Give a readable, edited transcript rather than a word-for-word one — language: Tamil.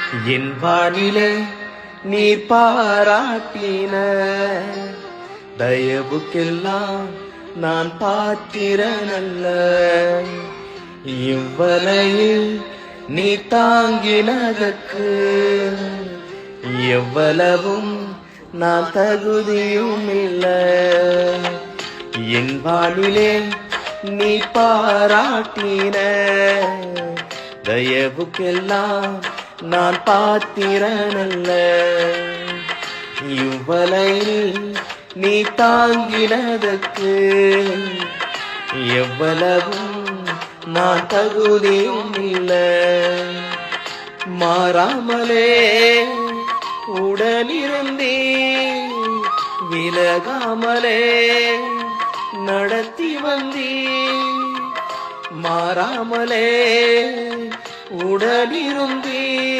என் வானிலே நீர் பாராட்டின தயவுக்கெல்லாம் நான் பாத்திரனல்ல. இவ்வளையில் நீ தாங்கினதற்கு எவ்வளவும் நான் தகுதியும் இல்லை. என் வானிலே நீ பாராட்டின தயவுக்கெல்லாம் நான் பாத்திரனல்ல. இவ்வளையில் நீ தாங்கினதற்கு எவ்வளவும் நான் தகுதியும் இல்லை. மாறாமலே உடனிருந்தே விலகாமலே நடத்தி வந்தீ. மாறாமலே உடனிருந்தே